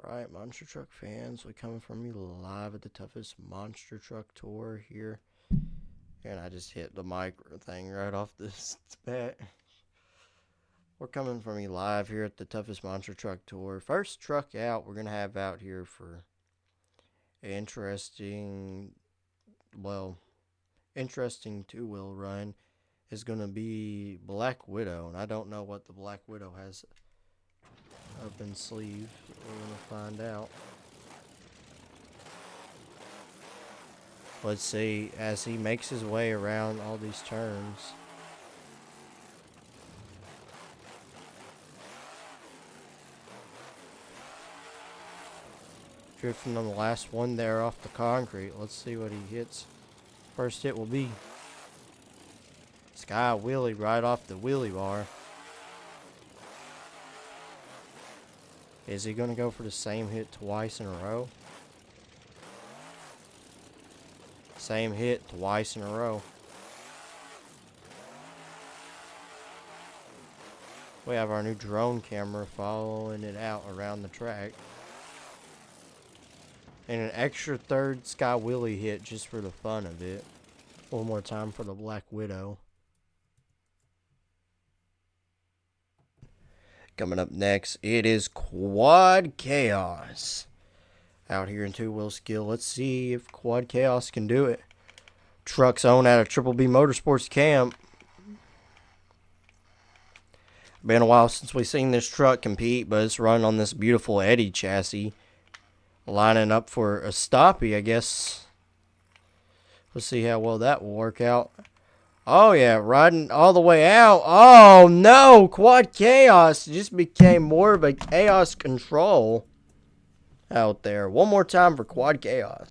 Alright, Monster Truck fans, we coming from you live at the toughest Monster Truck tour here. And I just hit the mic thing right off this bat. We're coming from you live here at the toughest Monster Truck tour. First truck out we're going to have out here for interesting two-wheel run is going to be Black Widow. And I don't know what the Black Widow has up in sleeve. We're going to find out. Let's see as he makes his way around all these turns. Drifting on the last one there off the concrete. Let's see what he hits. First hit will be Sky Wheelie right off the wheelie bar. Is he going to go for the same hit twice in a row? Same hit twice in a row. We have our new drone camera following it out around the track. And an extra third Sky Wheelie hit just for the fun of it. One more time for the Black Widow. Coming up next, it is Quad Chaos. Out here in two-wheel skill. Let's see if Quad Chaos can do it. Truck's own out of Triple B Motorsports Camp. Been a while since we've seen this truck compete, but it's run on this beautiful Eddie chassis. Lining up for a stoppie, I guess. Let's see how well that will work out. Oh, yeah, riding all the way out. Oh, no, Quad Chaos just became more of a chaos control out there. One more time for Quad Chaos.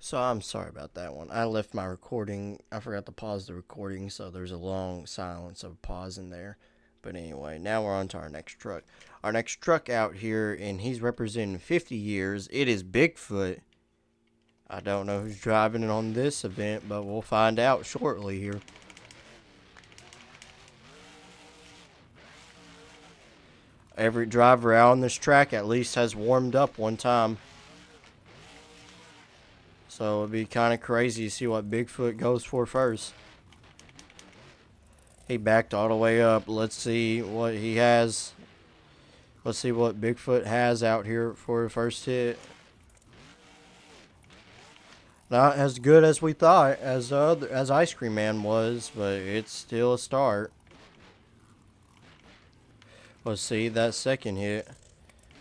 So I'm sorry about that one. I left my recording. I forgot to pause the recording, so there's a long silence of pause in there. But anyway, now we're on to our next truck. Our next truck out here, and he's representing 50 years. It is Bigfoot. I don't know who's driving it on this event, but we'll find out shortly here. Every driver out on this track at least has warmed up one time. So it'd be kind of crazy to see what Bigfoot goes for first. He backed all the way up. Let's see what he has. Let's see what Bigfoot has out here for the first hit. Not as good as we thought, as Ice Cream Man was, but it's still a start. Let's see that second hit.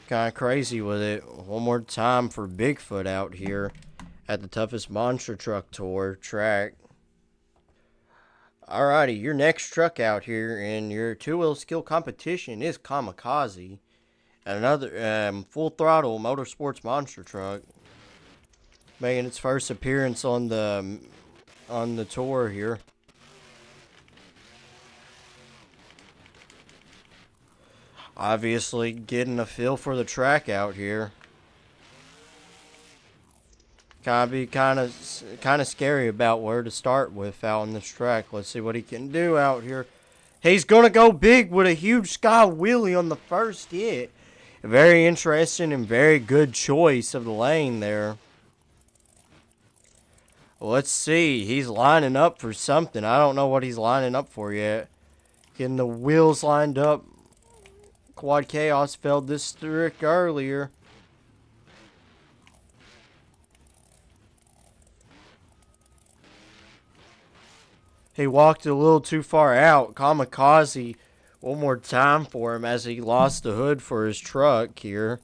Kind of crazy with it. One more time for Bigfoot out here at the Toughest Monster Truck Tour track. Alrighty, your next truck out here in your two-wheel skill competition is Kamikaze. Another full throttle motorsports monster truck. Making its first appearance on the tour here. Obviously getting a feel for the track out here. Kind of scary about where to start with out on this track. Let's see what he can do out here. He's gonna go big with a huge sky wheelie on the first hit. Very interesting and very good choice of the lane there. Let's see. He's lining up for something. I don't know what he's lining up for yet. Getting the wheels lined up. Quad Chaos failed this trick earlier. He walked a little too far out. Kamikaze, one more time for him as he lost the hood for his truck here.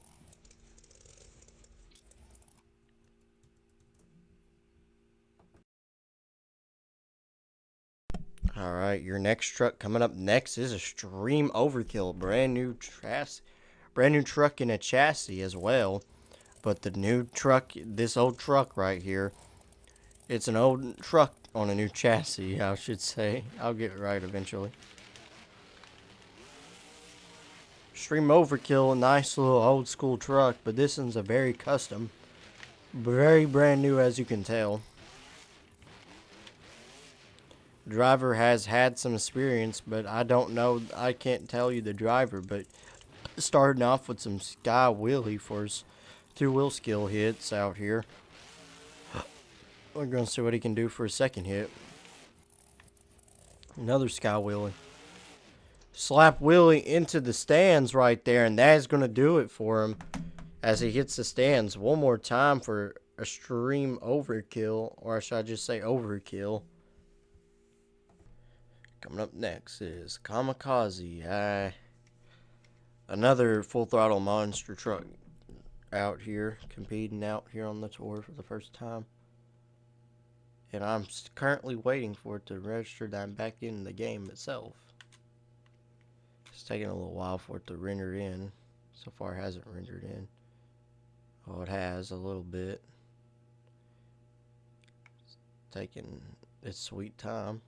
Alright, your next truck coming up next is Extreme Overkill. Brand new truck in a chassis as well. But the new truck, this old truck right here, it's an old truck on a new chassis, I should say. I'll get it right eventually. Extreme Overkill, a nice little old school truck, but this one's a very custom. Very brand new, as you can tell. Driver has had some experience, but I don't know. I can't tell you the driver, but starting off with some sky wheelie for his two-wheel skill hits out here. We're going to see what he can do for a second hit. Another sky wheelie. Slap wheelie into the stands right there, and that is going to do it for him as he hits the stands. One more time for Extreme Overkill, or should I just say Overkill. Coming up next is Kamikaze. Another full throttle monster truck out here, competing out here on the tour for the first time. And I'm currently waiting for it to register that I'm back in the game itself. It's taking a little while for it to render in. So far it hasn't rendered in. Oh, it has a little bit. It's taking its sweet time.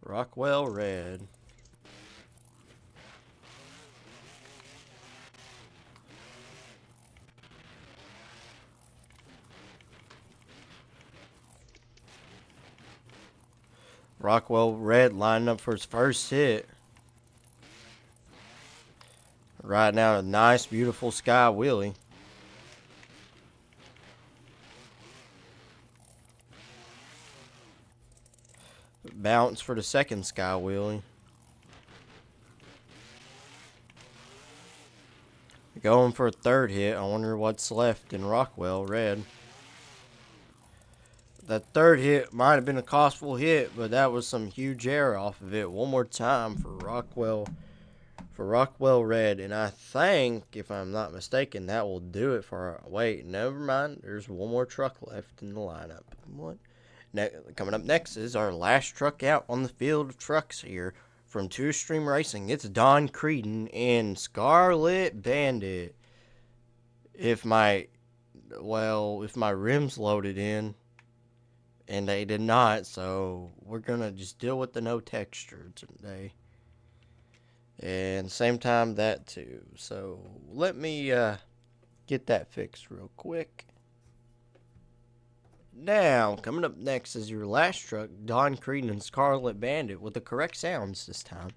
Rockwell Red. Rockwell Red lining up for his first hit. Right now, a nice, beautiful sky wheelie. Bounce for the second sky wheelie. Going for a third hit. I wonder what's left in Rockwell Red. That third hit might have been a costful hit, but that was some huge air off of it. One more time for Rockwell Red, and I think, if I'm not mistaken, that will do it for our... Wait, never mind. There's one more truck left in the lineup. What? Coming up next is our last truck out on the field of trucks here from 2 Extreme Racing. It's Don Creedon and Scarlet Bandit. if my rims loaded in, and they did not, so we're gonna just deal with the no texture today. And same time that too. So let me get that fixed real quick. Now, coming up next is your last truck, Don Creedon's Scarlet Bandit, with the correct sounds this time.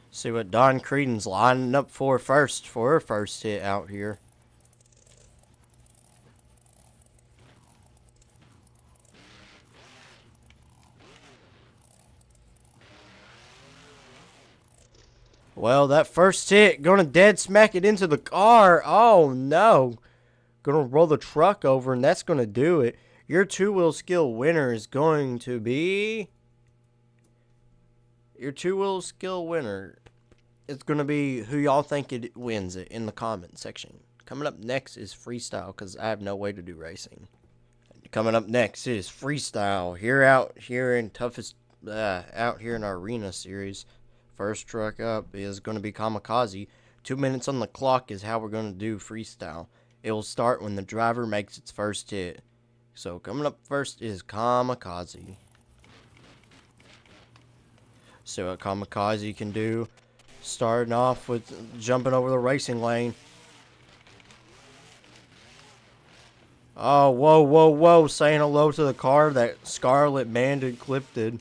See what Don Creedon's lining up for her first hit out here. Well, that first hit, gonna dead smack it into the car. Oh, no. Gonna roll the truck over, and that's gonna do it. Your two-wheel skill winner is going to be... Your two-wheel skill winner is gonna be who y'all think it wins it in the comment section. Coming up next is freestyle, because I have no way to do racing. Coming up next is freestyle. Out here in our arena series. First truck up is going to be Kamikaze. 2 minutes on the clock is how we're going to do freestyle. It will start when the driver makes its first hit. So coming up first is Kamikaze. So what Kamikaze can do, starting off with jumping over the racing lane. Oh, whoa, whoa, whoa, saying hello to the car that Scarlet Bandit clipped it.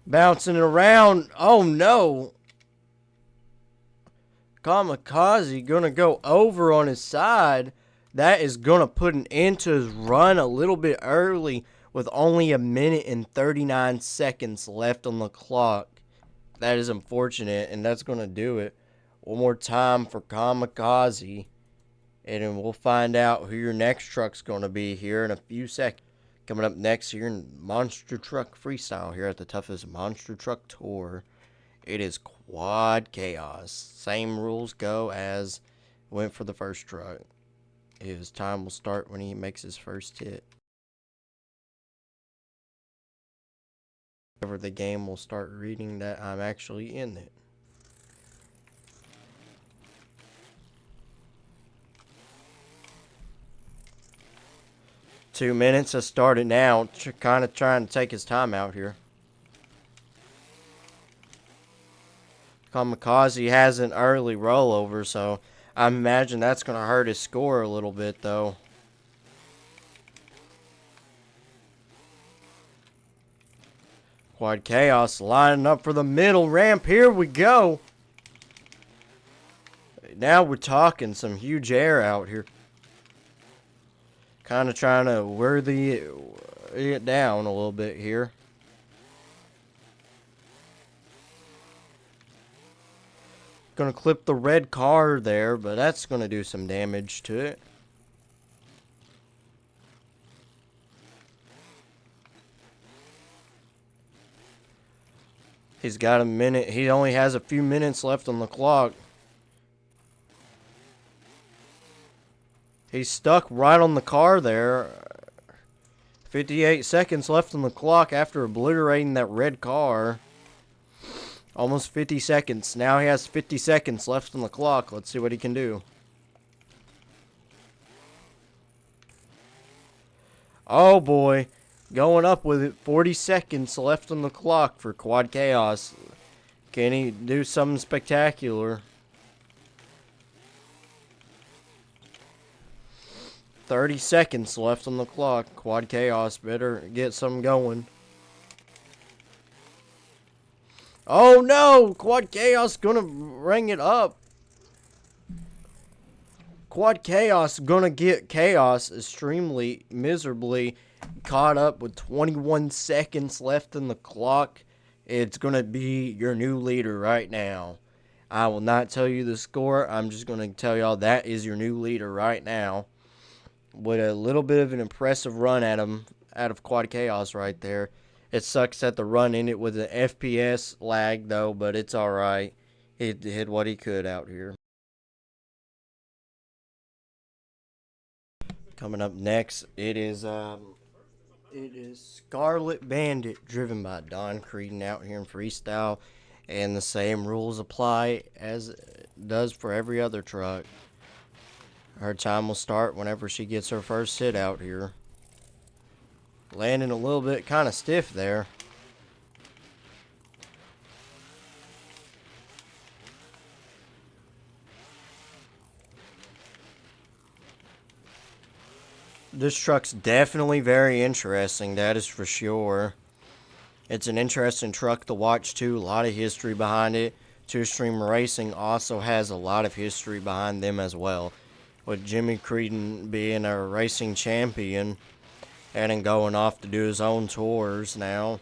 Bouncing around. Oh, no. Kamikaze gonna go over on his side. That is gonna put an end to his run a little bit early with only 1 minute and 39 seconds left on the clock. That is unfortunate, and that's going to do it. One more time for Kamikaze, and then we'll find out who your next truck's going to be here in a few seconds. Coming up next here in Monster Truck Freestyle here at the toughest Monster Truck Tour, it is Quad Chaos. Same rules go as went for the first truck. His time will start when he makes his first hit. The game will start reading that I'm actually in it. Two minutes has started now. Kind of trying to take his time out here. Kamikaze has an early rollover, so I imagine that's going to hurt his score a little bit, though. Quad Chaos lining up for the middle ramp. Here we go. Now we're talking some huge air out here. Kind of trying to wear it down a little bit here. Gonna clip the red car there, but that's gonna do some damage to it. He's got a minute. He only has a few minutes left on the clock. He's stuck right on the car there. 58 seconds left on the clock after obliterating that red car. Almost 50 seconds. Now he has 50 seconds left on the clock. Let's see what he can do. Oh boy. Going up with it. 40 seconds left on the clock for Quad Chaos. Can he do something spectacular? 30 seconds left on the clock. Quad Chaos better get some going. Oh no! Quad Chaos gonna ring it up. Quad Chaos gonna get Chaos extremely miserably caught up with 21 seconds left in the clock. It's gonna be your new leader right now. I will not tell you the score. I'm just gonna tell y'all that is your new leader right now. With a little bit of an impressive run at him out of Quad Chaos right there. It sucks that the run ended with an FPS lag though, but it's alright. He did what he could out here. Coming up next, it is It is Scarlet Bandit, driven by Don Creedon out here in freestyle, and the same rules apply as it does for every other truck. Her time will start whenever she gets her first hit out here. Landing a little bit kind of stiff there. This truck's definitely very interesting, that is for sure. It's an interesting truck to watch too, a lot of history behind it. Two Stream Racing also has a lot of history behind them as well. With Jimmy Creedon being a racing champion and then going off to do his own tours now.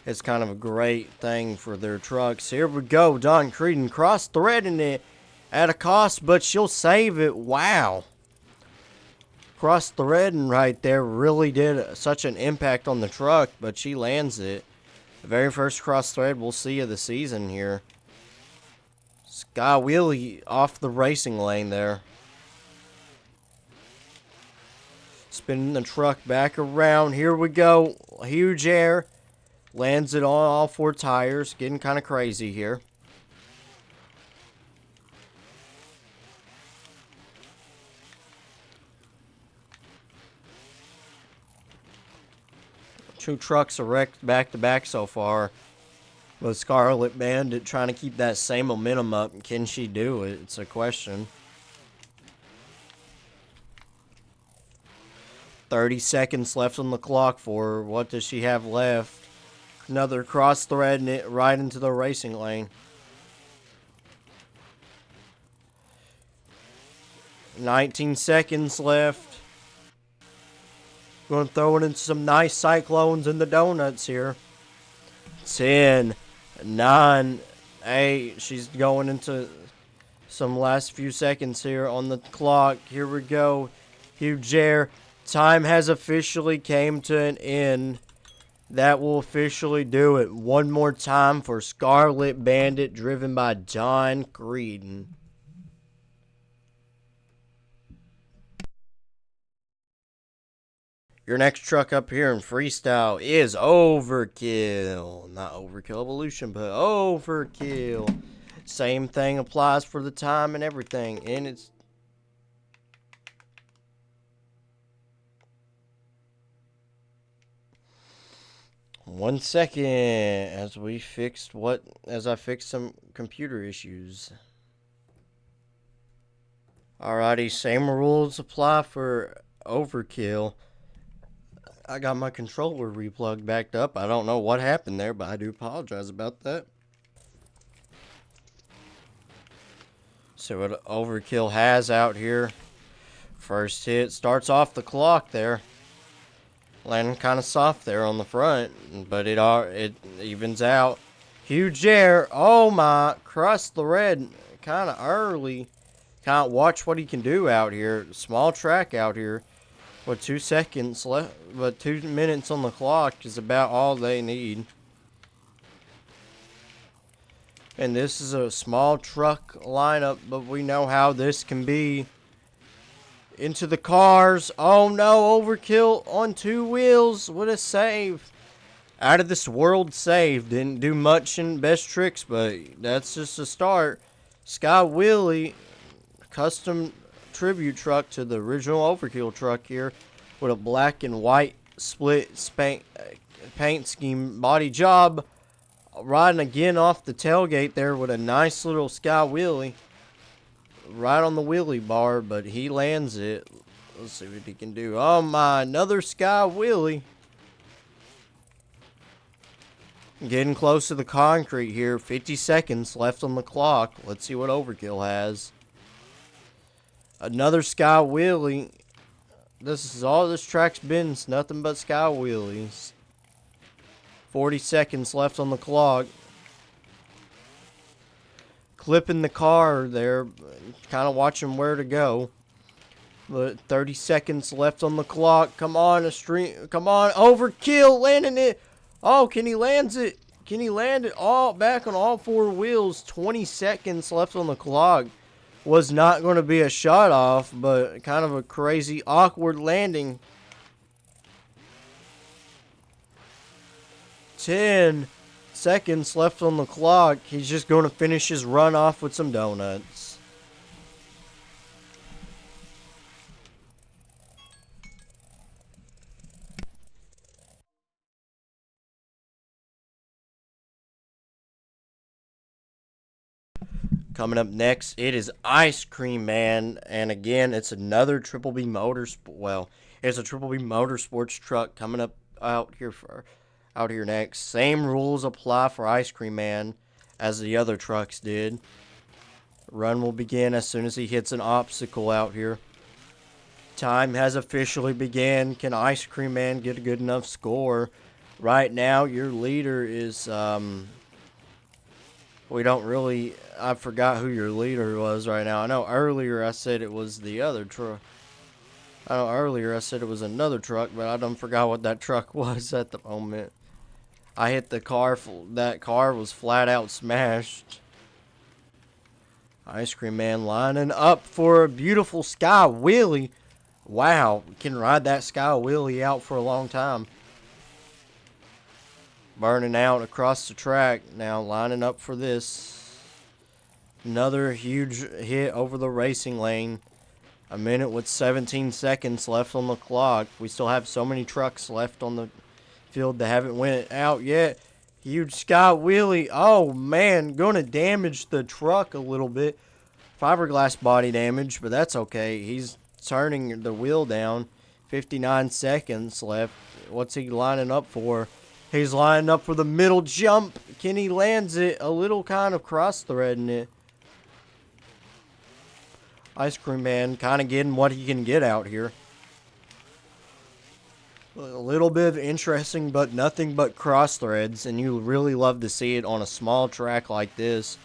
It's kind of a great thing for their trucks. Here we go, Don Creedon cross-threading it at a cost, but she'll save it. Wow. Cross-threading right there really did such an impact on the truck, but she lands it. The very first cross-thread we'll see of the season here. Sky Wheelie off the racing lane there. Spinning the truck back around. Here we go. Huge air. Lands it on all four tires. Getting kind of crazy here. Two trucks are wrecked back to back so far. But Scarlet Bandit trying to keep that same momentum up. Can she do it? It's a question. 30 seconds left on the clock for her. What does she have left? Another cross thread and it right into the racing lane. 19 seconds left. Going to throw it into some nice cyclones in the donuts here. 10, 9, 8. She's going into some last few seconds here on the clock. Here we go. Huge air. Time has officially came to an end. That will officially do it. One more time for Scarlet Bandit, driven by Don Creedon. Your next truck up here in freestyle is Overkill. Not Overkill Evolution, but Overkill. Same thing applies for the time and everything. And it's 1 second as I fixed some computer issues. Alrighty, same rules apply for Overkill. I got my controller replugged backed up. I don't know what happened there, but I do apologize about that. So what Overkill has out here. First hit starts off the clock there. Landing kind of soft there on the front, but it evens out. Huge air. Oh my, cross the red kind of early. Can't watch what he can do out here. Small track out here with 2 seconds left, but 2 minutes on the clock is about all they need. And this is a small truck lineup, but we know how this can be. Into the cars. Oh no, Overkill on 2 wheels. What a save. Out of this world save. Didn't do much in best tricks, but that's just a start. Sky Wheelie, custom tribute truck to the original Overkill truck here. With a black and white split paint scheme body job. Riding again off the tailgate there with a nice little Sky Wheelie. Right on the wheelie bar, but he lands it. Let's see what he can do. Oh my, another Sky Wheelie. Getting close to the concrete here. 50 seconds left on the clock. Let's see what Overkill has. Another Sky Wheelie. This is all this track's been. It's nothing but Sky Wheelies. 40 seconds left on the clock. Clipping the car there, kind of watching where to go. But 30 seconds left on the clock. Come on, come on, Overkill, landing it. Oh, can he land it? Can he land it all back on all 4 wheels? 20 seconds left on the clock. Was not going to be a shot off, but kind of a crazy, awkward landing. 10 seconds left on the clock. He's just going to finish his run off with some donuts. Coming up next, it is Ice Cream Man, and again, it's another Triple B Motorsport. Well, it's a Triple B Motorsports truck coming up out here next. Same rules apply for Ice Cream Man as the other trucks did. Run will begin as soon as he hits an obstacle out here. Time has officially begun. Can Ice Cream Man get a good enough score? Right now, your leader is I forgot who your leader was right now. I know earlier I said it was the other truck. I know earlier I said it was another truck, but I done forgot what that truck was at the moment. I hit the car. That car was flat out smashed. Ice Cream Man lining up for a beautiful Sky Wheelie. Wow, can ride that Sky Wheelie out for a long time. Burning out across the track. Now lining up for this. Another huge hit over the racing lane. A minute with 17 seconds left on the clock. We still have so many trucks left on the field that haven't went out yet. Huge Sky Wheelie. Oh, man. Going to damage the truck a little bit. Fiberglass body damage, but that's okay. He's turning the wheel down. 59 seconds left. What's he lining up for? He's lining up for the middle jump. Can he lands it? A little kind of cross-threading it. Ice Cream Man kind of getting what he can get out here. A little bit of interesting, but nothing but cross threads, and you really love to see it on a small track like this.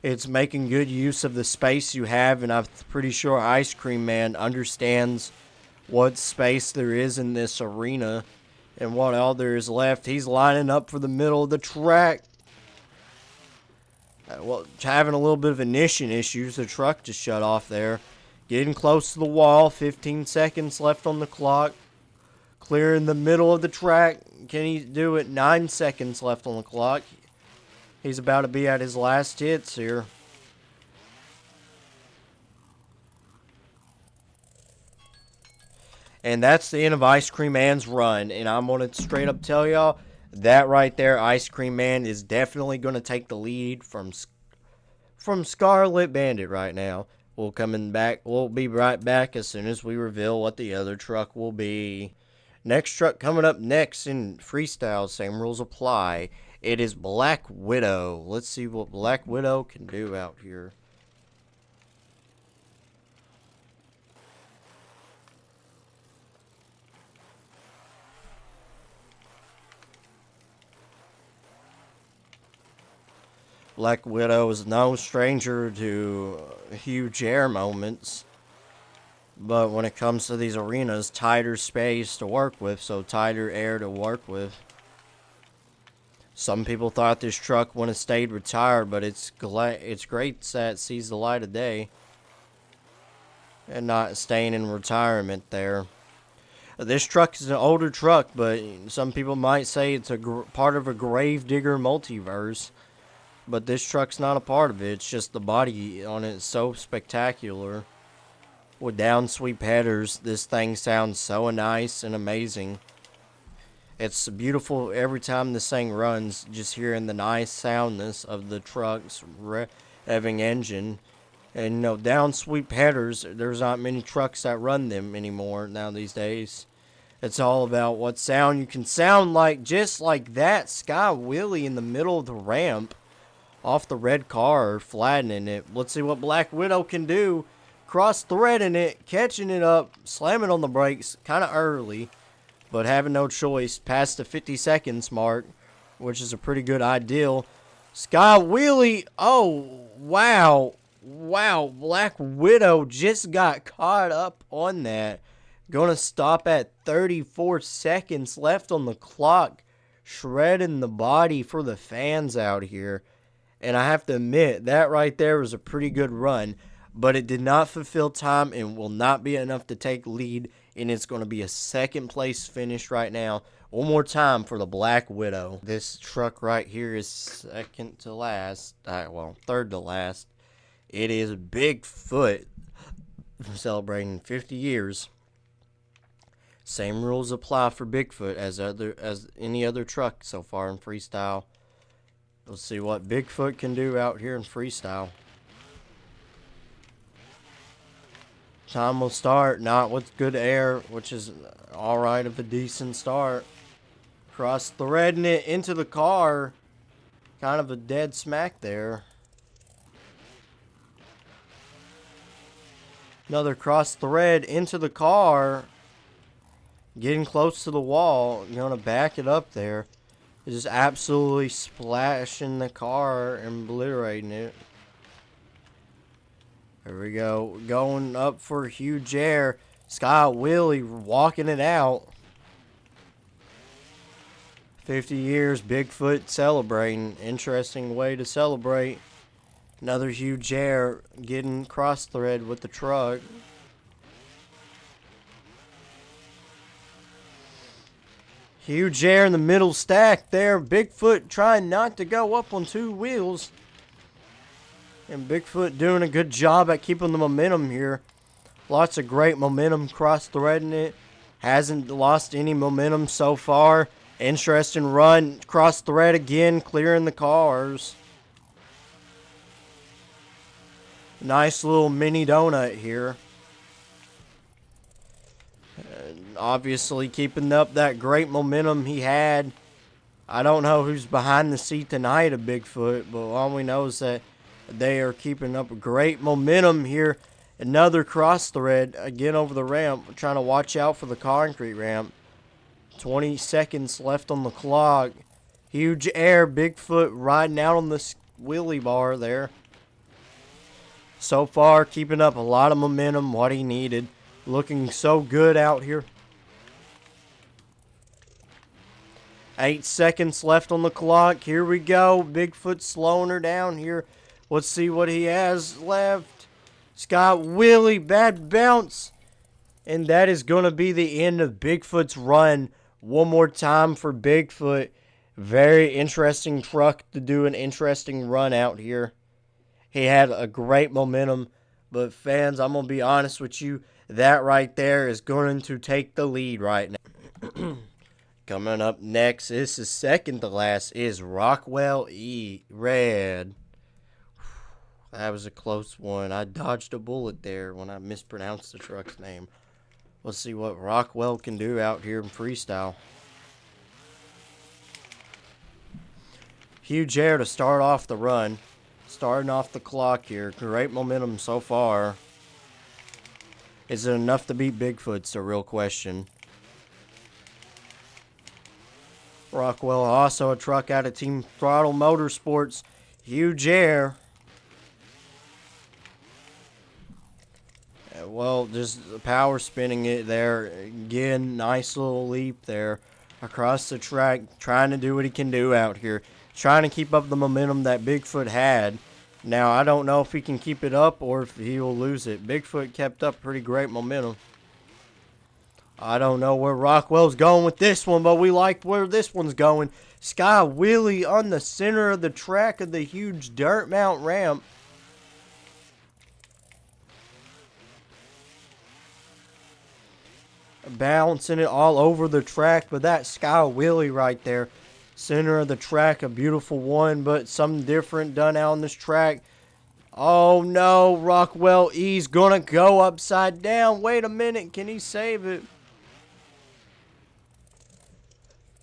It's making good use of the space you have, and I'm pretty sure Ice Cream Man understands what space there is in this arena and what all there is left. He's lining up for the middle of the track. Well, having a little bit of ignition issues. The truck just shut off there. Getting close to the wall. 15 seconds left on the clock. Clearing the middle of the track. Can he do it? 9 seconds left on the clock. He's about to be at his last hits here. And that's the end of Ice Cream Man's run. And I'm going to straight up tell y'all, that right there, Ice Cream Man is definitely going to take the lead from Scarlet Bandit right now. We'll be right back as soon as we reveal what the other truck will be. Next truck coming up next in freestyle, same rules apply. It is Black Widow. Let's see what Black Widow can do out here. Black Widow is no stranger to huge air moments. But when it comes to these arenas, tighter space to work with, so tighter air to work with. Some people thought this truck would have stayed retired, but it's great that it sees the light of day. And not staying in retirement there. This truck is an older truck, but some people might say it's a part of a Gravedigger multiverse. But this truck's not a part of it. It's just the body on it is so spectacular. With down sweep headers, this thing sounds so nice and amazing. It's beautiful every time this thing runs, just hearing the nice soundness of the truck's revving engine. And, down sweep headers, there's not many trucks that run them anymore now these days. It's all about what sound you can sound like, just like that Sky Wheelie in the middle of the ramp. Off the red car, flattening it. Let's see what Black Widow can do. Cross-threading it, catching it up, slamming on the brakes, kind of early, but having no choice. Past the 50 seconds mark, which is a pretty good ideal. Sky Wheelie, oh, wow. Wow, Black Widow just got caught up on that. Gonna stop at 34 seconds left on the clock. Shredding the body for the fans out here. And I have to admit, that right there was a pretty good run. But it did not fulfill time and will not be enough to take lead. And it's going to be a second place finish right now One more time for the Black Widow. This truck right here is second to last. Well, third to last. It is Bigfoot celebrating 50 years. Same rules apply for Bigfoot as any other truck so far in freestyle. We'll see what Bigfoot can do out here in freestyle. Time will start, not with good air, which is alright of a decent start. Cross threading it into the car. Kind of a dead smack there. Another cross thread into the car. Getting close to the wall. You're going to back it up there. Just absolutely splashing the car and obliterating it. There we go. Going up for huge air. Scott Willie walking it out. 50 years, Bigfoot celebrating. Interesting way to celebrate. Another huge air, getting cross thread with the truck. Huge air in the middle stack there. Bigfoot trying not to go up on two wheels. And Bigfoot doing a good job at keeping the momentum here. Lots of great momentum cross threading it. Hasn't lost any momentum so far. Interesting run. Cross thread again, clearing the cars. Nice little mini donut here. Obviously keeping up that great momentum he had. I don't know who's behind the seat tonight of Bigfoot, but all we know is that they are keeping up a great momentum here. Another cross thread again over the ramp. We're trying to watch out for the concrete ramp. 20 seconds left on the clock. Huge air. Bigfoot riding out on this wheelie bar there. So far, keeping up a lot of momentum, what he needed. Looking so good out here. 8 seconds left on the clock. Here we go. Bigfoot slowing her down here. Let's see what he has left. Scott Willie, bad bounce. And that is going to be the end of Bigfoot's run. One more time for Bigfoot. Very interesting truck to do an interesting run out here. He had a great momentum. But fans, I'm going to be honest with you. That right there is going to take the lead right now. Coming up next, this is second to last, is Rockwell E. Red. That was a close one. I dodged a bullet there when I mispronounced the truck's name. Let's see what Rockwell can do out here in freestyle. Huge air to start off the run. Starting off the clock here. Great momentum so far. Is it enough to beat Bigfoot? It's a real question. Rockwell, also a truck out of Team Throttle Motorsports. Huge air. Well, just power spinning it there. Again, nice little leap there across the track. Trying to do what he can do out here. Trying to keep up the momentum that Bigfoot had. Now, I don't know if he can keep it up or if he will lose it. Bigfoot kept up pretty great momentum. I don't know where Rockwell's going with this one, but we like where this one's going. Sky Willie on the center of the track of the huge dirt mount ramp. Bouncing it all over the track, but that Sky Willie right there. Center of the track, a beautiful one, but something different done out on this track. Oh no, Rockwell E's gonna go upside down. Wait a minute, can he save it?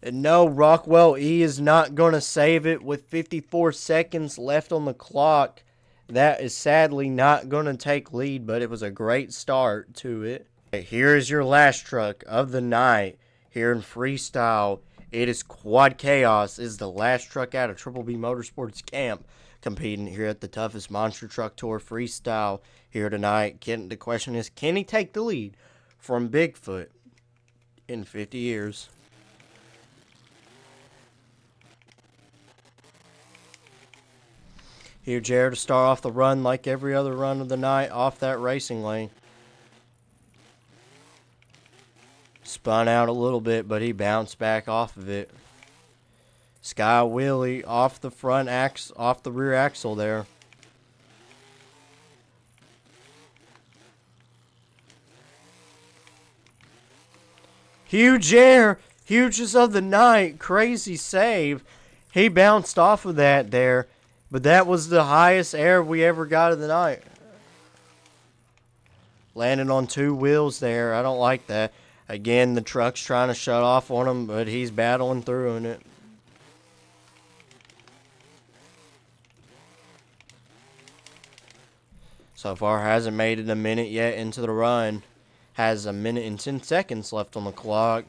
And no, Rockwell E is not gonna save it with 54 seconds left on the clock. That is sadly not gonna take lead, but it was a great start to it. Here is your last truck of the night here in freestyle. It is Quad Chaos. It is the last truck out of Triple B Motorsports Camp competing here at the Toughest Monster Truck Tour Freestyle here tonight. The question is, can he take the lead from Bigfoot in 50 years? Here, Jared, to start off the run like every other run of the night off that racing lane. Spun out a little bit, but he bounced back off of it. Sky wheelie off the off the rear axle there. Huge air, hugest of the night, crazy save. He bounced off of that there, but that was the highest air we ever got of the night. Landed on two wheels there. I don't like that. Again, the truck's trying to shut off on him, but he's battling through in it. So far, hasn't made it a minute yet into the run. Has a minute and 10 seconds left on the clock.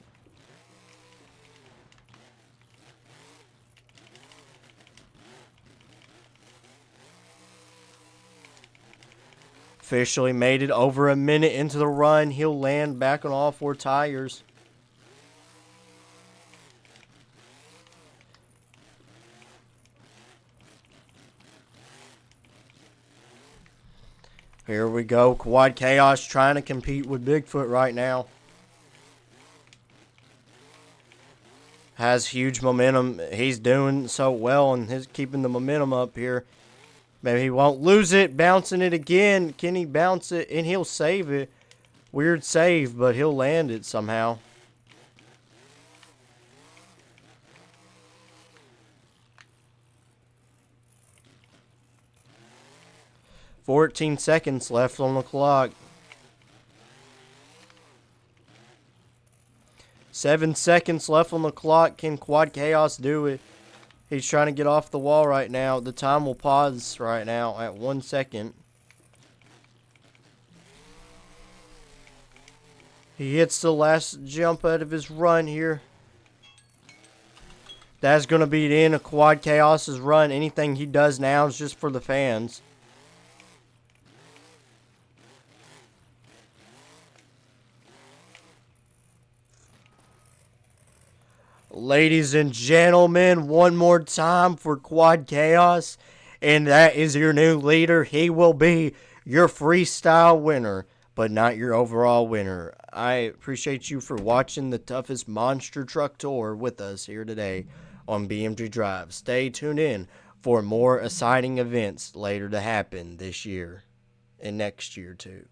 Officially made it over a minute into the run. He'll land back on all four tires. Here we go. Quad Chaos trying to compete with Bigfoot right now. Has huge momentum. He's doing so well and he's keeping the momentum up here. Maybe he won't lose it. Bouncing it again. Can he bounce it? And he'll save it. Weird save, but he'll land it somehow. "14 seconds left on the clock. 7 seconds left on the clock. Can Quad Chaos do it? He's trying to get off the wall right now. The time will pause right now at 1 second. He hits the last jump out of his run here. That's going to be the end of Quad Chaos's run. Anything he does now is just for the fans. Ladies and gentlemen, one more time for Quad Chaos, and that is your new leader. He will be your freestyle winner, but not your overall winner. I appreciate you for watching the toughest monster truck tour with us here today on BMG Drive. Stay tuned in for more exciting events later to happen this year and next year too.